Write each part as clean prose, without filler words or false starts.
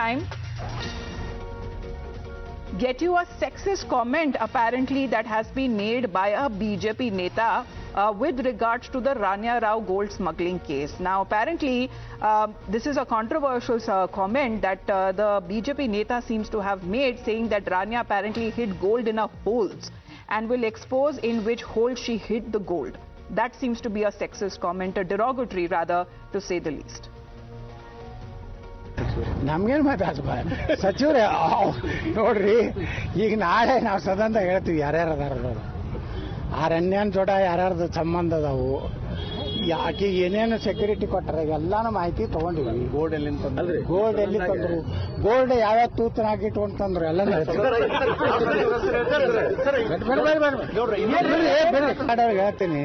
time get you a sexist comment apparently that has been made by a BJP neta with regards to the Rania Rao gold smuggling case. Now apparently this is a controversial comment that the BJP neta seems to have made, saying that Rania apparently hid gold in her holes and will expose in which hole she hid the gold. That seems to be a sexist comment, a derogatory rather, to say the least. ನಮ್ಗೇನು ಮಾತಾಡ್ಬ ಸಚಿವರೇ ನೋಡ್ರಿ ಈಗ ನಾಳೆ ನಾವು ಸದನದ ಹೇಳ್ತೀವಿ ಯಾರ್ಯಾರು ಅದಾರ ಆ ರನ್ಯಾನ್ ಜೋಡ ಯಾರ್ಯಾರ್ದು ಸಂಬಂಧ ಅದಾವು ಆಕೆ ಏನೇನು ಸೆಕ್ಯೂರಿಟಿ ಕೊಟ್ಟಾರ ಎಲ್ಲಾನು ಮಾಹಿತಿ ತಗೊಂಡಿವಿ. ಗೋಲ್ಡ್ ಎಲ್ಲಿ ತಂದ್ರು, ಗೋಲ್ಡ್ ಯಾವ್ಯಾವ ತೂತನ ಹಾಕಿ ಇಟ್ಕೊಂಡು ತಂದ್ರು ಎಲ್ಲ ಹೇಳ್ತೀನಿ.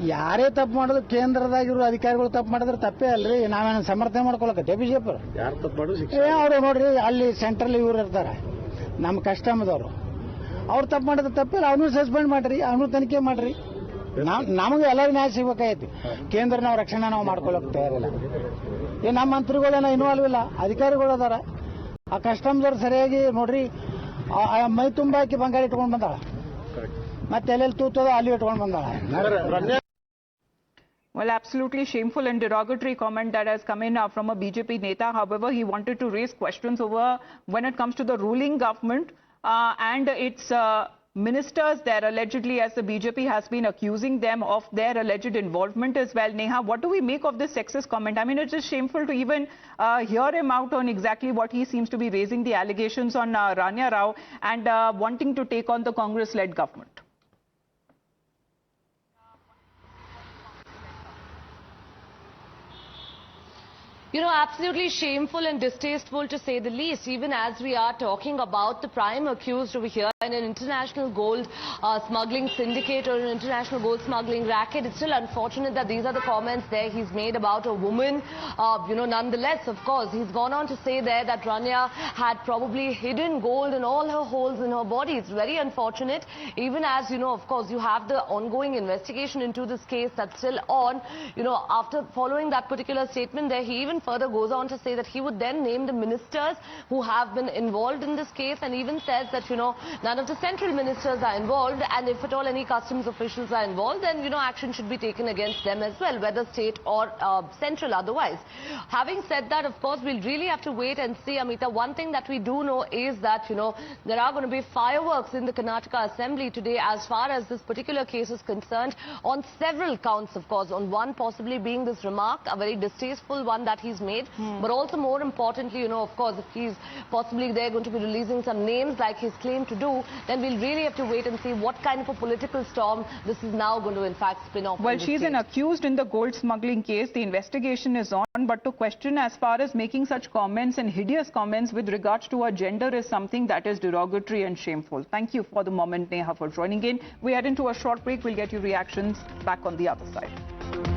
ಯಾರೇ ತಪ್ಪು ಮಾಡೋದು ಕೇಂದ್ರದಾಗಿರೋ ಅಧಿಕಾರಿಗಳು ತಪ್ಪು ಮಾಡಿದ್ರೆ ತಪ್ಪೇ ಅಲ್ರಿ. ನಾವೇನು ಸಮರ್ಥನೆ ಮಾಡ್ಕೊಳಕತ್ತೆ ಬಿಜೆಪಿ ಅವ್ರು ನೋಡ್ರಿ ಅಲ್ಲಿ ಸೆಂಟ್ರಲ್ ಇವ್ರು ಇರ್ತಾರೆ ನಮ್ಮ ಕಸ್ಟಮ್ದವರು, ಅವ್ರು ತಪ್ಪು ಮಾಡಿದ್ರೆ ತಪ್ಪಿಲ್ಲ, ಅವನು ಸಸ್ಪೆಂಡ್ ಮಾಡ್ರಿ, ಅವನು ತನಿಖೆ ಮಾಡ್ರಿ. ನಮಗೆ ಎಲ್ಲರಿಗೂ ನ್ಯಾಯ ಸಿಗ್ಬೇಕಾಯ್ತು. ಕೇಂದ್ರ ನಾವು ರಕ್ಷಣೆ ನಾವು ಮಾಡ್ಕೊಳಕ್ ತಯಾರಿಲ್ಲ. ನಮ್ಮ ಮಂತ್ರಿಗಳೇನೋ ಇನ್ವಾಲ್ವ್ ಇಲ್ಲ, ಅಧಿಕಾರಿಗಳು ಅದಾರ. ಆ ಕಸ್ಟಮ್ದವ್ರು ಸರಿಯಾಗಿ ನೋಡ್ರಿ ಮೈ ತುಂಬ ಹಾಕಿ ಬಂಗಾರ ಇಟ್ಕೊಂಡು ಬಂದಾಳ, ಮತ್ತೆ ಎಲ್ಲೆಲ್ಲಿ ತೂತದೋ ಅಲ್ಲಿ ಇಟ್ಕೊಂಡು ಬಂದಾಳ. Well, absolutely shameful and derogatory comment that has come in from a BJP neta. However, he wanted to raise questions over when it comes to the ruling government and its ministers there allegedly, as the BJP has been accusing them of their alleged involvement as well. Neha, what do we make of this sexist comment? I mean, it's just shameful to even hear him out on exactly what he seems to be raising the allegations on Rania Rao and wanting to take on the Congress-led government. You know, absolutely shameful and distasteful to say the least, even as we are talking about the prime accused over here in an international gold smuggling syndicate or an international gold smuggling racket. It's still unfortunate that these are the comments there he's made about a woman. You know, nonetheless, of course, he's gone on to say there that Rania had probably hidden gold in all her holes in her body. It's very unfortunate, even as, you know, of course, you have the ongoing investigation into this case that's still on. You know, after following that particular statement there, he even further goes on to say that he would then name the ministers who have been involved in this case, and even says that, you know, none of the central ministers are involved, and if at all any customs officials are involved, then, you know, action should be taken against them as well, whether state or central otherwise. Having said that, of course, we'll really have to wait and see, Amita. One thing that we do know is that, you know, there are going to be fireworks in the Karnataka Assembly today as far as this particular case is concerned, on several counts, of course, on one possibly being this remark, a very distasteful one that he's made, but also more importantly, you know, of course, if he's possibly they're going to be releasing some names like he's claimed to do, then we'll really have to wait and see what kind of a political storm this is now going to in fact spin off. Well, she's an accused in the gold smuggling case. The investigation is on, but to question as far as making such comments and hideous comments with regards to her gender is something that is derogatory and shameful. Thank you for the moment, Neha, for joining in. We head into a short break. We'll get your reactions back on the other side.